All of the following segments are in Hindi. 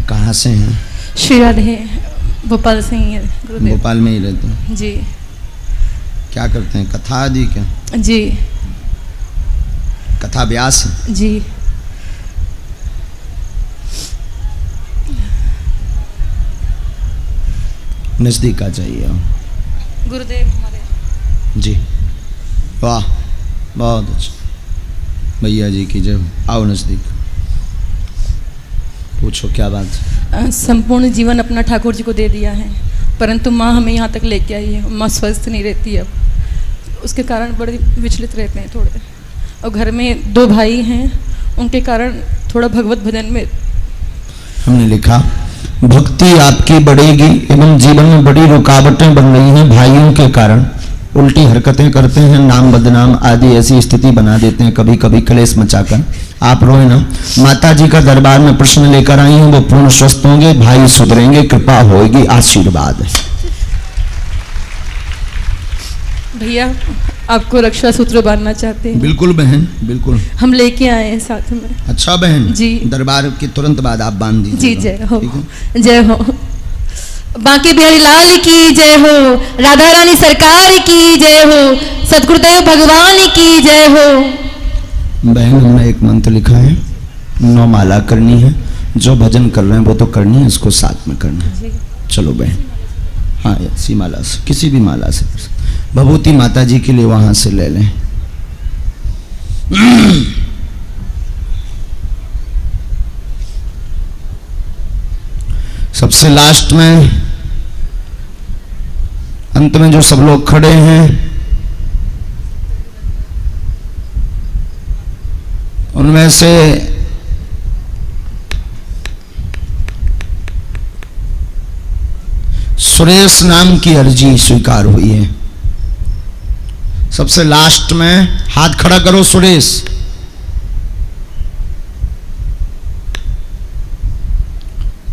कहाँ से हैं? श्री राधे, भोपाल से ही है गुरुदेव। भोपाल में ही रहते हैं जी। क्या करते हैं? कथा आदि क्या? जी। कथा व्यास जी। नजदीक आ जाइए गुरुदेव हमारे। जी। वाह, बहुत अच्छा। भैया जी की जय। आओ नजदीक, पूछो क्या बात? संपूर्ण जीवन अपना ठाकुर जी को दे दिया है, परंतु माँ हमें यहाँ तक लेके आई है। माँ स्वस्थ नहीं रहती है अब, उसके कारण बड़े विचलित रहते हैं थोड़े। और घर में 2 भाई हैं, उनके कारण थोड़ा भगवत भजन में हमने लिखा भक्ति आपकी बढ़ेगी एवं जीवन में बड़ी रुकावटें बन रही हैं भाइयों के कारण। उल्टी हरकतें करते हैं, नाम बदनाम आदि ऐसी स्थिति बना देते हैं, कभी कभी क्लेश मचाकर। आप रोए ना, माता जी का दरबार में प्रश्न लेकर आई हैं, वो पूर्ण स्वस्थ होंगे, भाई सुधरेंगे, कृपा होगी, आशीर्वाद। भैया आपको रक्षा सूत्र बांधना चाहते हैं। बिल्कुल बहन, बिल्कुल। हम लेके आए हैं साथ में। अच्छा बहन जी। दरबार के तुरंत बाद आप बांध दीजिए। जी जय हो, जय हो। बांके बिहारी लाल की जय हो, राधा रानी सरकार की जय हो, सतगुरुदेव भगवान की जय हो। बहन हमने एक मंत्र लिखा है, 9 माला करनी है, जो भजन कर रहे हैं वो तो करनी है, इसको साथ में करना है। चलो बहन। हाँ, ऐसी माला से, किसी भी माला से। भभूति माता जी के लिए वहां से ले लें। सबसे लास्ट में, अंत में जो सब लोग खड़े हैं उनमें से सुरेश नाम की अर्जी स्वीकार हुई है। सबसे लास्ट में हाथ खड़ा करो सुरेश।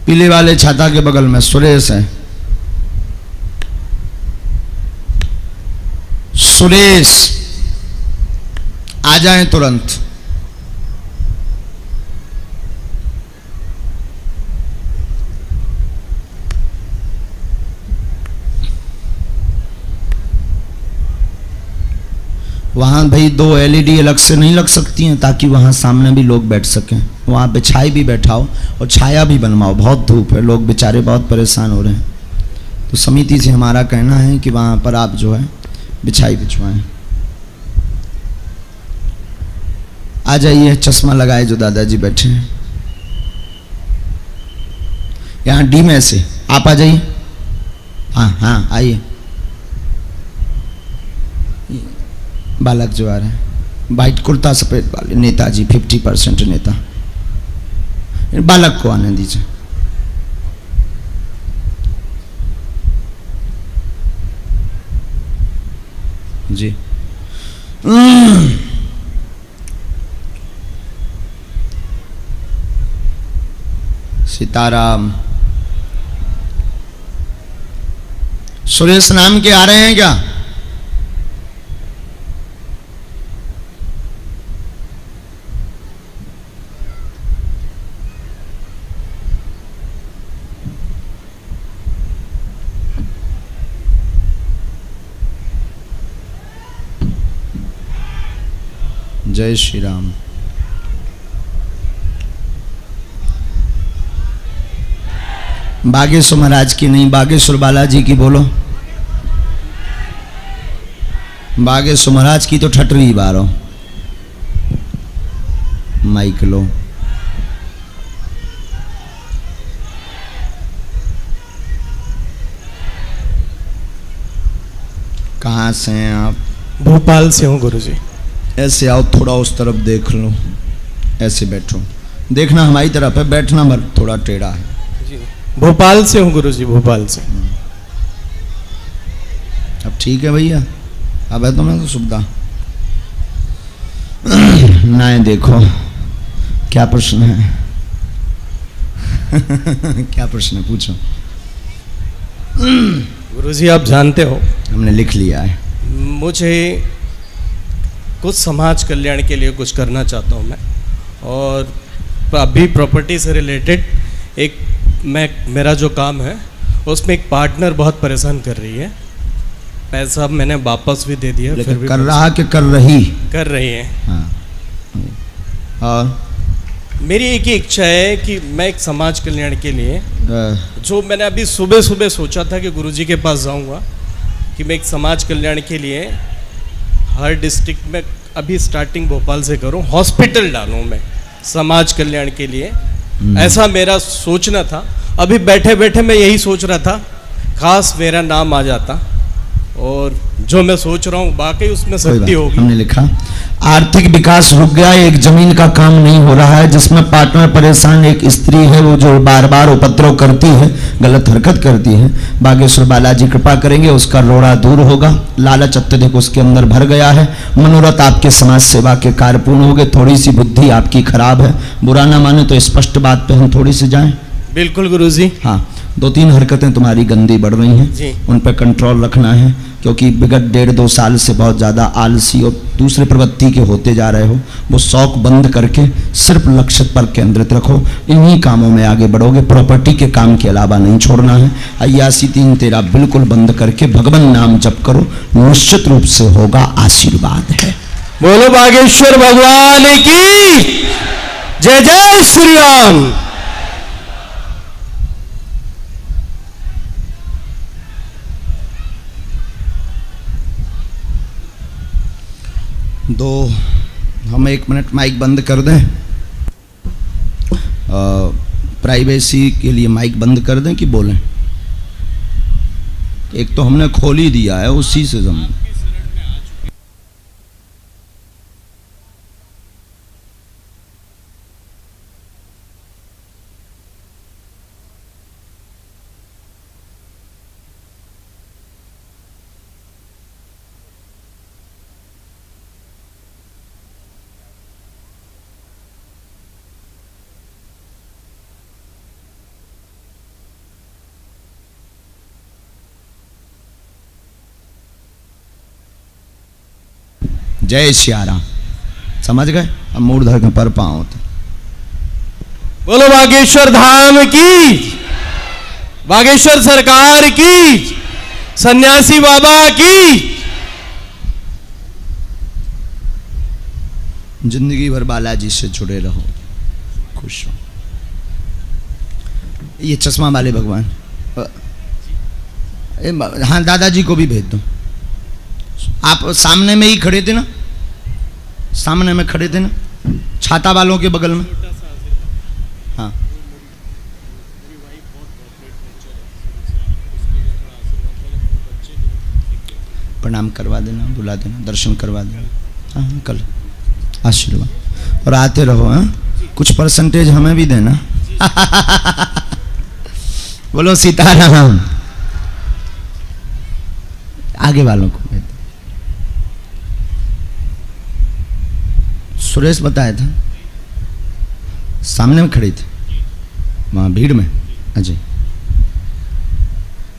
पीले वाले छाता के बगल में सुरेश है। सुरेश आ जाएं तुरंत। वहां भाई 2 LED अलग से नहीं लग सकती हैं, ताकि वहां सामने भी लोग बैठ सकें। वहां बिछाई भी बैठाओ और छाया भी बनवाओ, बहुत धूप है, लोग बेचारे बहुत परेशान हो रहे हैं। तो समिति से हमारा कहना है कि वहां पर आप जो है बिछाई बिछवाएं। आ जाइए, चश्मा लगाए जो दादाजी बैठे हैं यहाँ डी में से, आप आ जाइए। हाँ हाँ आइए। बालक जो आ रहे हैं, वाइट कुर्ता सफेद वाले नेताजी, 50% नेता। बालक को आने दीजिए। जी। सीताराम। सुरेश नाम के आ रहे हैं क्या? जय श्री राम। बागेश्वर महाराज की नहीं, बागेश्वर बालाजी की बोलो। बागेश्वर महाराज की तो ठटरी बारो। माइक लो। कहाँ से हैं आप? भोपाल से हूँ गुरुजी। ऐसे आओ, थोड़ा उस तरफ देख लो, ऐसे बैठो। देखना हमारी तरफ है, बैठना मत, थोड़ा टेढ़ा है। जी भोपाल से हूँ गुरुजी, भोपाल से। अब ठीक है भैया, अब है तुम्हें तो सुविधा। ना देखो क्या प्रश्न है। क्या प्रश्न है, पूछो। गुरुजी आप जानते हो, हमने लिख लिया है। मुझे कुछ समाज कल्याण के लिए कुछ करना चाहता हूँ मैं, और अभी प्रॉपर्टी से रिलेटेड एक मेरा जो काम है उसमें एक पार्टनर बहुत परेशान कर रही है। पैसा मैंने वापस भी दे दिया, फिर भी कर रहा कि कर रही है। हाँ। और मेरी एक ही इच्छा है कि मैं एक समाज कल्याण के लिए जो मैंने अभी सुबह सुबह सोचा था कि गुरुजी के पास जाऊंगा कि मैं एक समाज कल्याण के लिए हर डिस्ट्रिक्ट में अभी स्टार्टिंग भोपाल से करूं, हॉस्पिटल डालूं मैं समाज कल्याण के लिए, ऐसा मेरा सोचना था। अभी बैठे बैठे मैं यही सोच रहा था, काश मेरा नाम आ जाता और जो मैं सोच रहा हूँ वाकई उसमें सत्य होगी। हमने लिखा आर्थिक विकास रुक गया, एक जमीन का काम नहीं हो रहा है, जिसमें पार्टनर परेशान एक स्त्री है वो जो बार बार उपद्रव करती है, गलत हरकत करती है। बागेश्वर बालाजी कृपा करेंगे, उसका रोड़ा दूर होगा। लालच अत्यधिक उसके अंदर भर गया है। मनोरथ आपके समाज सेवा के कार्य पूर्ण हो गए। थोड़ी सी बुद्धि आपकी खराब है, बुरा ना माने तो स्पष्ट बात पे हम थोड़ी सी जाएं। बिल्कुल गुरुजी। हाँ, 2-3 हरकतें तुम्हारी गंदी बढ़ रही हैं, उन पर कंट्रोल रखना है, क्योंकि विगत 1.5-2 साल से बहुत ज़्यादा आलसी और दूसरे प्रवृत्ति के होते जा रहे हो। वो शौक बंद करके सिर्फ लक्ष्य पर केंद्रित रखो, इन्हीं कामों में आगे बढ़ोगे। प्रॉपर्टी के काम के अलावा नहीं छोड़ना है। अय्यासी 3 तेरा बिल्कुल बंद करके भगवान नाम जप करो, निश्चित रूप से होगा आशीर्वाद है। बोलो बागेश्वर भगवान की जय। जय श्री राम। हम 1 मिनट माइक बंद कर दें, प्राइवेसी के लिए माइक बंद कर दें कि बोलें? एक तो हमने खोल ही दिया है, उसी से हम जय श्याराम। समझ गए? अब मूड धर के पर पाओ तो बोलो बागेश्वर धाम की, बागेश्वर सरकार की, सन्यासी बाबा की। जिंदगी भर बालाजी से जुड़े रहो, खुश रहो। ये चश्मा वाले भगवान, हाँ दादाजी को भी भेज दो। आप सामने में ही खड़े थे ना, सामने में खड़े थे ना, छाता वालों के बगल में। हाँ, प्रणाम करवा देना, बुला देना, दर्शन करवा देना। हाँ कल आशीर्वाद और आते रहो। हाँ, कुछ परसेंटेज हमें भी देना। बोलो सीताराम। आगे वालों को भेज। सुरेश बताया था, सामने में खड़े थे वहाँ भीड़ में। अजय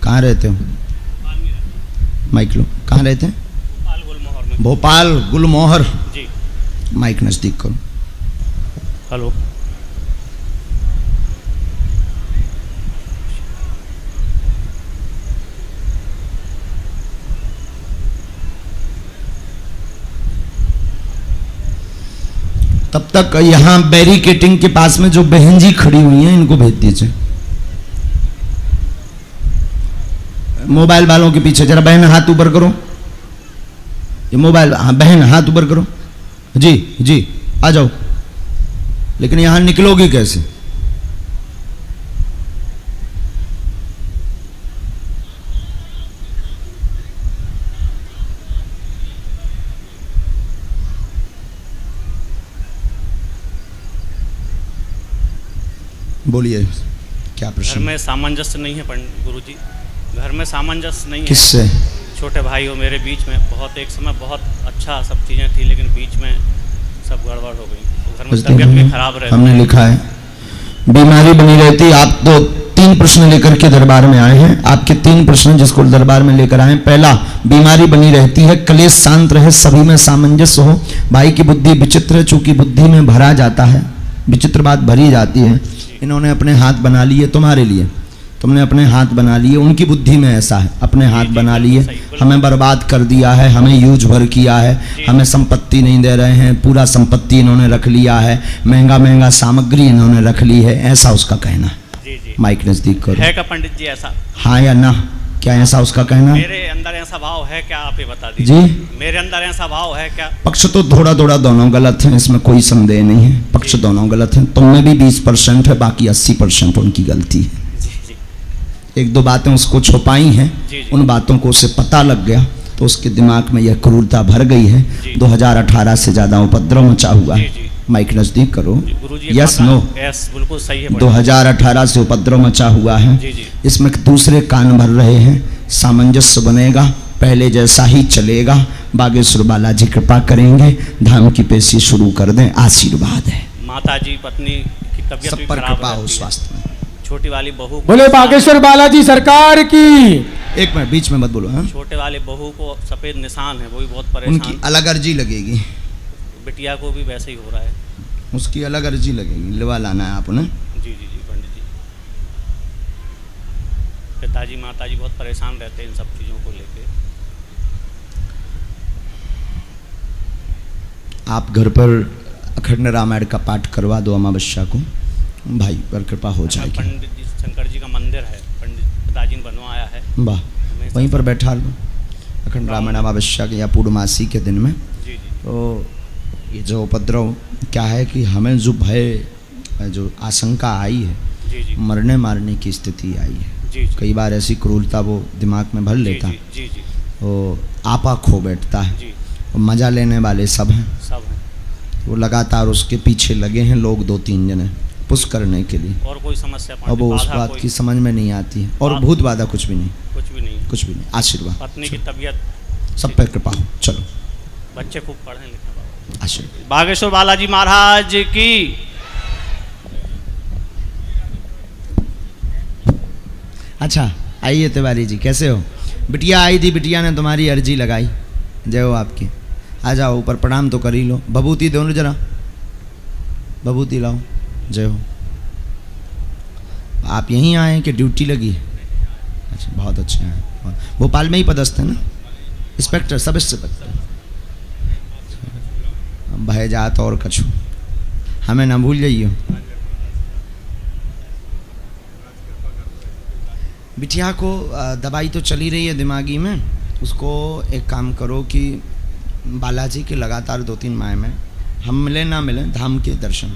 कहाँ रहते हो? माइक लो। कहाँ रहते हैं? भोपाल गुलमोहर जी। माइक नजदीक करो। हेलो। तब तक यहाँ बैरिकेटिंग के पास में जो बहन जी खड़ी हुई हैं इनको भेज दीजिए। मोबाइल वालों के पीछे जरा बहन हाथ ऊपर करो। ये मोबाइल, हाँ बहन हाथ ऊपर करो। जी जी आ जाओ। लेकिन यहाँ निकलोगी कैसे? बोलिए, क्या प्रश्न? घर में सामंजस्य नहीं है गुरुजी, घर में सामंजस्य नहीं है। किससे? छोटे भाई हो मेरे बीच में। बहुत एक समय बहुत अच्छा सब चीज़ें थी, लेकिन बीच में सब गड़बड़ हो गई। तो घर में तबीयत भी खराब रहती। हमने लिखा है बीमारी बनी रहती। आप तो 3 प्रश्न लेकर के दरबार में आए हैं। आपके 3 प्रश्न जिसको दरबार में लेकर आए। पहला, बीमारी बनी रहती है, कलेश शांत रहे, सभी में सामंजस्य हो। भाई की बुद्धि विचित्र है, चूंकि बुद्धि में भरा जाता है। विचित्र बात भरी जाती है। इन्होंने अपने हाथ बना लिए तुम्हारे लिए, तुमने अपने हाथ बना लिए, उनकी बुद्धि में ऐसा है, अपने हाथ बना लिए, हमें बर्बाद कर दिया है, हमें यूज भर किया है, हमें संपत्ति नहीं दे रहे हैं, पूरा संपत्ति इन्होंने रख लिया है, महंगा महंगा सामग्री इन्होंने रख ली है, ऐसा उसका कहना है। जी जी माइक नजदीक करो। है क्या पंडित जी ऐसा? हाँ या ना, क्या ऐसा उसका कहना है? मेरे अंदर ऐसा भाव है क्या, आप ही बता दीजिए। जी, मेरे अंदर ऐसा भाव है क्या? पक्ष तो थोड़ा थोड़ा दोनों गलत हैं, इसमें कोई संदेह नहीं है, पक्ष दोनों गलत हैं। तुम में भी 20% है, बाकी 80% उनकी गलती है। जी जी एक दो बातें उसको छुपाई हैं, जी। उन बातों को उसे पता लग गया तो उसके दिमाग में यह क्रूरता भर गई है। जी। 2018 से ज्यादा उपद्रव मचा हुआ जी, है। जी। माइक नजदीक करो। गुरुजी यस नो, यस बिल्कुल सही है। 2018 से उपद्रव मचा हुआ है। जी जी इसमें दूसरे कान भर रहे हैं, सामंजस्य बनेगा, पहले जैसा ही चलेगा। बागेश्वर बालाजी कृपा करेंगे, धाम की पेशी शुरू कर दें, आशीर्वाद है। माता जी पत्नी की तबीयत सब भी पर खराब कृपा हो रहती है। स्वास्थ्य में। छोटी वाली बहू को- बोले बागेश्वर बालाजी सरकार की। एक मिनट बीच में मत बोलो। हाँ, छोटे वाले बहू को सफेद निशान है, वो भी बहुत उनकी परेशान। अलग अर्जी लगेगी, बिटिया को भी वैसे ही हो रहा है। उसकी अलग अर्जी लगेगी, लिवा लाना है आप उन्हें। जी जी जी पंडित जी। पिताजी माताजी बहुत परेशान रहते हैं इन सब चीज़ों को लेके। आप घर पर अखंड रामायण का पाठ करवा दो अमावस्या को, भाई पर कृपा हो जाएगी। पंडित जी शंकर जी का मंदिर है, पंडित पिताजी ने बनवाया है। वाह, वहीं पर बैठा लो अखंड रामायण अमावस्या के या पूर्णमासी के दिन में। जी जी तो ये जो उपद्रव क्या है कि हमें जो भय, जो आशंका आई है, जी जी मरने मारने की स्थिति आई है, जी जी कई बार ऐसी क्रूरता वो दिमाग में भर लेता है, जी जी वो आपा खो बैठता है। जी और मजा लेने वाले सब हैं, सब है। वो लगातार उसके पीछे लगे हैं लोग, 2-3 जने पुश करने के लिए। और कोई समस्या अब वो उस बाधा बात कोई- की समझ में नहीं आती है, और भूत बाधा कुछ भी नहीं, कुछ भी नहीं। कुछ भी नहीं। आशीर्वाद, पत्नी की तबीयत, सब पे कृपा हो। चलो बच्चे खूब पढ़े लिखे बाबा। आशीर्वाद। बागेश्वर बालाजी महाराज की। अच्छा आइए तिवारी जी, कैसे हो? बिटिया आई थी, बिटिया ने तुम्हारी अर्जी लगाई, जय हो आपकी। आ जाओ ऊपर, प्रणाम तो कर ही लो। भभूति दो जरा, भभूति लाओ, जय हो। आप यहीं आए कि ड्यूटी लगी है? अच्छा, बहुत अच्छे हैं। भोपाल में ही पदस्थ है ना, इंस्पेक्टर, सब इंस्पेक्टर। भय जात और कछु, हमें ना भूल जाइए। बिटिया को दवाई तो चली रही है दिमागी में, उसको एक काम करो कि बालाजी के लगातार 2-3 माह में हम मिले ना मिले, धाम के दर्शन,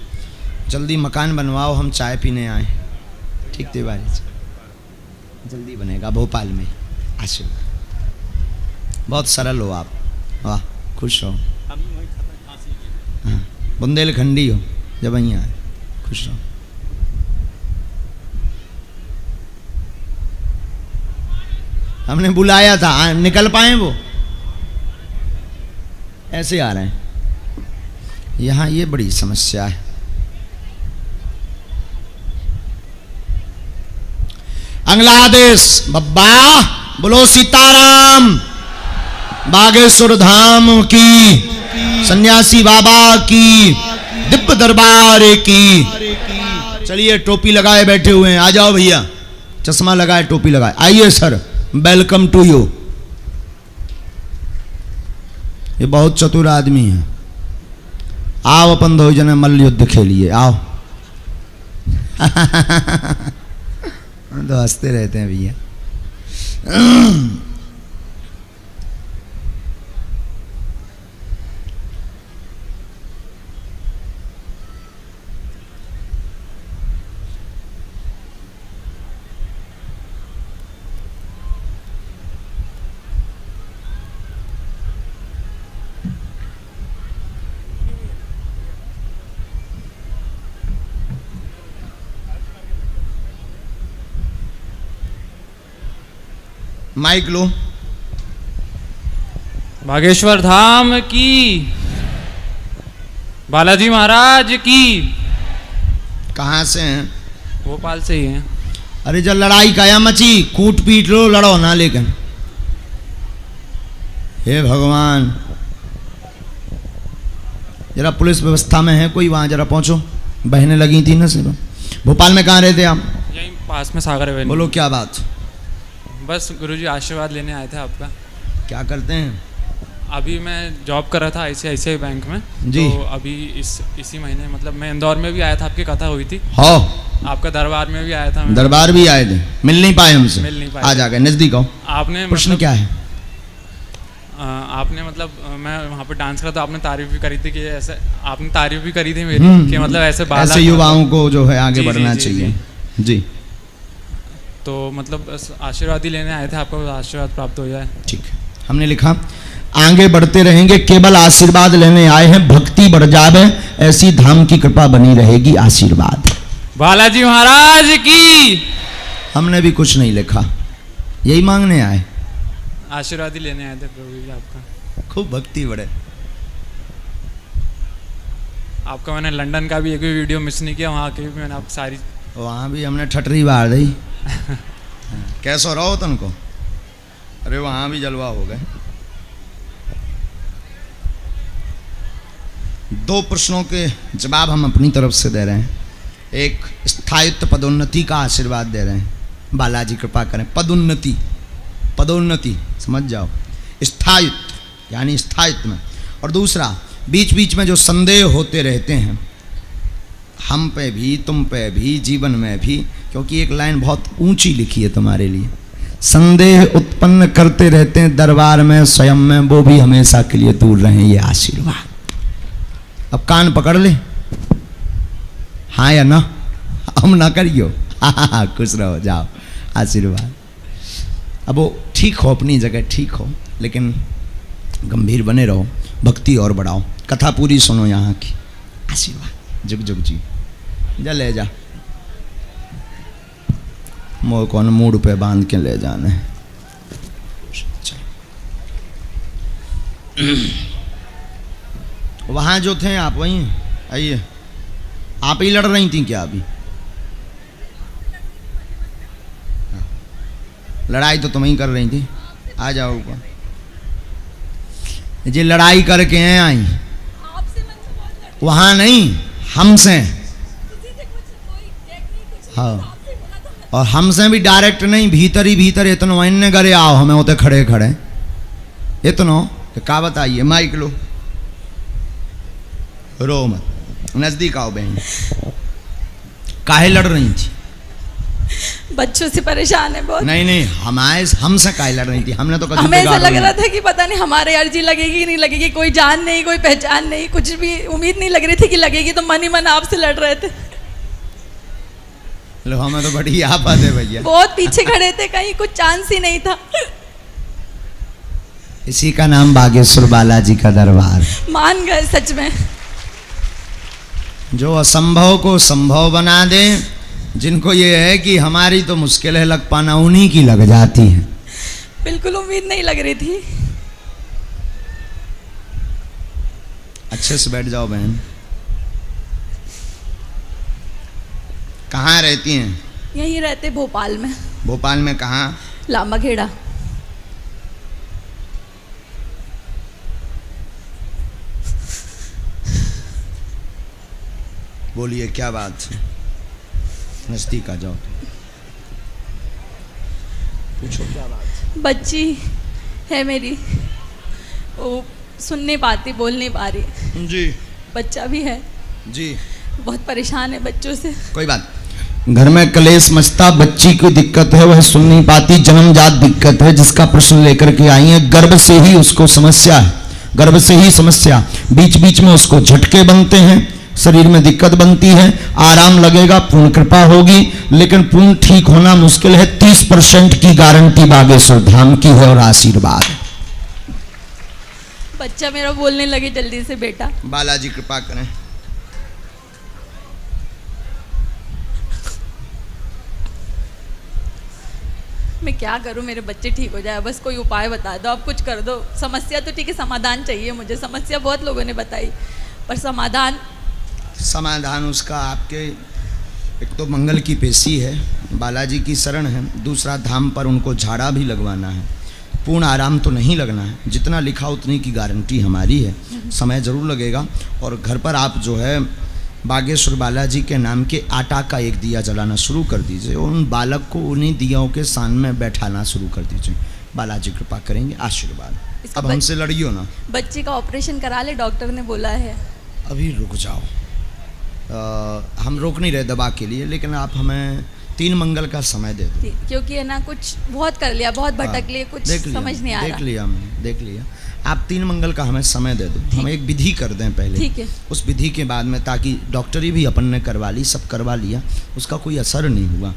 जल्दी मकान बनवाओ, हम चाय पीने आए। ठीक तिवारी जी, जल्दी बनेगा भोपाल में। आशीर्वाद। बहुत सरल हो आप, वाह, खुश रहो। हाँ, बुंदेलखंडी हो, जब वहीं आए, खुश रहो। हमने बुलाया था, निकल पाए वो? ऐसे आ रहे हैं। यहाँ ये बड़ी समस्या है। अंगलादेश बब्बा, बोलो सीताराम। बागेश्वर धाम की, सन्यासी बाबा की, दिव्य दरबार की। चलिए, टोपी लगाए बैठे हुए हैं, आ जाओ भैया, चश्मा लगाए, टोपी लगाए, आइए सर, वेलकम टू यू। ये बहुत चतुर आदमी है। आओ अपन 2 जने मल्ल युद्ध खेलिए, आओ। तो हंसते रहते हैं भैया। माइक लो। बागेश्वर धाम की, बालाजी महाराज की। कहाँ से हैं? भोपाल से ही हैं। अरे जब लड़ाई काया मची, कूट पीट लो, लड़ो ना। लेकिन हे भगवान, जरा पुलिस व्यवस्था में है कोई वहां, जरा पहुंचो। बहनें लगी थी ना सिर्फ। भोपाल में कहाँ रहते आप? यहीं पास में सागर एवेन्यू। बोलो क्या बात? बस गुरुजी आशीर्वाद लेने आए थे आपका। क्या करते हैं? अभी मैं जॉब कर रहा था ICICI बैंक में जी। तो अभी इसी महीने मतलब मैं इंदौर में भी आया था, आपकी कथा हुई थी। हो आपका दरबार में भी आया था मैं। दरबार भी आए थे, मिल नहीं पाए हमसे। मिल नहीं पाए। आ जा गए, नजदीक आओ। आपने प्रश्न मतलब, क्या है? आपने मतलब मैं वहाँ पे डांस करा तो आपने तारीफ भी करी थी कि ऐसे, आपने तारीफ भी करी थी मेरी कि मतलब ऐसे युवाओं को जो है आगे जी, बढ़ना जी, जी, चाहिए। जी तो मतलब बस आशीर्वाद ही लेने आए थे, आपको आशीर्वाद प्राप्त हो जाए। ठीक है। हमने लिखा आगे बढ़ते रहेंगे, केवल आशीर्वाद लेने आए हैं, भक्ति बढ़ जावे, ऐसी धाम की कृपा बनी रहेगी, आशीर्वाद। बालाजी महाराज की। हमने भी कुछ नहीं लिखा, यही मांगने आए, आशीर्वाद ही लेने आए थे प्रभु जी आपका। खूब भक्ति बढ़े। आपका मैंने लंदन का भी एक भी वीडियो मिस नहीं किया, वहाँ की भी मैंने आप सारी। वहाँ भी हमने ठटरी बार दी। कैसा रहो तुमको? अरे वहाँ भी जलवा हो गए। 2 प्रश्नों के जवाब हम अपनी तरफ से दे रहे हैं। एक स्थायित्व पदोन्नति का आशीर्वाद दे रहे हैं, बालाजी कृपा करें। पदोन्नति, पदोन्नति समझ जाओ, स्थायित्व यानी स्थायित्व में। और दूसरा, बीच बीच में जो संदेह होते रहते हैं हम पे भी, तुम पे भी, जीवन में भी, क्योंकि एक लाइन बहुत ऊंची लिखी है तुम्हारे लिए, संदेह उत्पन्न करते रहते हैं दरबार में, स्वयं में, वो भी हमेशा के लिए दूर रहें, ये आशीर्वाद। अब कान पकड़ ले, हाँ या ना? हम ना करियो। हाँ, खुश रहो, जाओ, आशीर्वाद। अब वो ठीक हो, अपनी जगह ठीक हो, लेकिन गंभीर बने रहो, भक्ति और बढ़ाओ, कथा पूरी सुनो यहाँ की, आशीर्वाद। जुग जुग जी, जा ले जा, मोर कौन मूड पे बांध के ले जाने। वहाँ जो थे आप वहीं आइए। आप ही लड़ रही थी क्या अभी? लड़ाई तो तुम ही कर रही थी, आ जाओ ऊपर। जी लड़ाई करके हैं आई, वहाँ नहीं, हमसे। हाँ, और हमसे भी डायरेक्ट नहीं, भीतर ही भीतर इतनो इन्ने करे आओ, हमें होते खड़े खड़े इतनो क्या बताइए। माइक लो, रो मत, नजदीक आओ बहन। काहे लड़ रही थी? बच्चों से परेशान है बहुत। नहीं नहीं, हमसे काहे लड़ रही थी? हमने तो कभी हमें ऐसा लग रहा था कि पता नहीं हमारे अर्जी लगेगी नहीं लगेगी, कोई जान नहीं, कोई पहचान नहीं, कुछ भी उम्मीद नहीं लग रही थी कि लगेगी, तो मन ही मन आपसे लड़ रहे थे। लो, हमें तो बड़ी आफत है भैया। बहुत पीछे खड़े थे, कहीं कुछ चांस ही नहीं था। इसी का नाम बागेश्वर बालाजी का दरबार। मान गए सच में। जो असंभव को संभव बना दे, जिनको ये है कि हमारी तो मुश्किल है लग पाना, उन्हीं की लग जाती है। बिल्कुल उम्मीद नहीं लग रही थी। अच्छे से बैठ जाओ बहन। कहाँ रहती हैं? यहीं रहते भोपाल में। भोपाल में कहाँ? लांबा खेड़ा। बोलिए क्या बात है? नजदीक आ जाओ, पूछो क्या बात। बच्ची है मेरी, वो सुन नहीं पाती, बोल नहीं पा रही। जी। बच्चा भी है जी। बहुत परेशान है बच्चों से। कोई बात, घर में कलेश मचता, बच्ची की दिक्कत है, वह सुन नहीं पाती, जन्मजात दिक्कत है, जिसका प्रश्न लेकर के आई है। गर्भ से ही उसको समस्या है, गर्भ से ही समस्या, बीच बीच में उसको झटके बनते हैं, शरीर में दिक्कत बनती है। आराम लगेगा, पूर्ण कृपा होगी, लेकिन पूर्ण ठीक होना मुश्किल है। 30% की गारंटी बागेश्वर धाम की है और आशीर्वाद। बच्चा मेरा बोलने लगे जल्दी से बेटा। बालाजी कृपा करें। मैं क्या करूं, मेरे बच्चे ठीक हो जाए, बस कोई उपाय बता दो, आप कुछ कर दो। समस्या तो ठीक है, समाधान चाहिए मुझे। समस्या बहुत लोगों ने बताई, पर समाधान उसका आपके, एक तो मंगल की पेशी है, बालाजी की शरण है, दूसरा धाम पर उनको झाड़ा भी लगवाना है। पूर्ण आराम तो नहीं लगना है, जितना लिखा उतनी की गारंटी हमारी है। समय ज़रूर लगेगा। और घर पर आप जो है बागेश्वर बालाजी के नाम के आटा का एक दिया जलाना शुरू कर दीजिए। उन बालक को उन्हीं दियों के सामने बैठाना शुरू कर दीजिए। बालाजी कृपा करेंगे, आशीर्वाद। अब हमसे लड़ियो ना। बच्चे का ऑपरेशन करा ले, डॉक्टर ने बोला है। अभी रुक जाओ, हम रोक नहीं रहे दवा के लिए, लेकिन आप हमें 3 मंगल का समय दे दो। क्योंकि है ना, कुछ बहुत कर लिया, बहुत भटक लिए, कुछ समझ नहीं आ रहा। देख लिया। आप 3 मंगल का हमें समय दे दो। हम एक विधि कर दें पहले, ठीक है। उस विधि के बाद में, ताकि डॉक्टरी भी अपन ने करवा ली, सब करवा लिया, उसका कोई असर नहीं हुआ,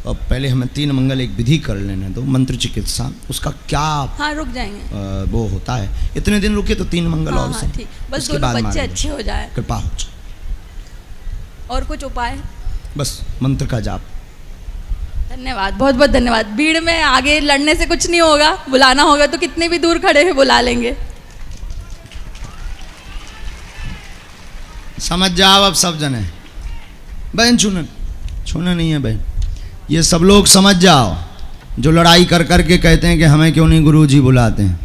और पहले हमें 3 मंगल एक विधि कर लेने दो, मंत्र चिकित्सा। उसका क्या हाँ, रुक जाएंगे वो होता है, इतने दिन रुके तो 3 मंगल और हाँ, ठीक। बस दोनों बच्चे अच्छे हो जाए, कृपा हो जाए। और कुछ उपाय? बस मंत्र का जाप। धन्यवाद, बहुत बहुत धन्यवाद। भीड़ में आगे लड़ने से कुछ नहीं होगा, बुलाना होगा तो कितने भी दूर खड़े हैं बुला लेंगे। समझ जाओ अब सब जने। बहन छूना नहीं है बहन, ये सब लोग समझ जाओ जो लड़ाई कर कर के कहते हैं कि हमें क्यों नहीं गुरुजी बुलाते हैं।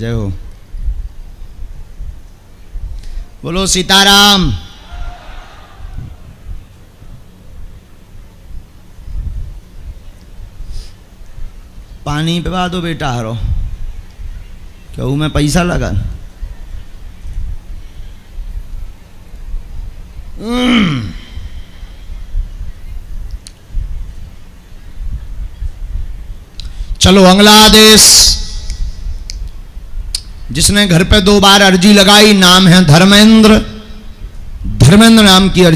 जय हो, बोलो सीताराम। पानी पिवा दो बेटा, हरो क्यों मैं पैसा लगा। चलो अगला आदेश। जिसने घर पे 2 बार अर्जी लगाई, नाम है धर्मेंद्र। धर्मेंद्र नाम की अर्जी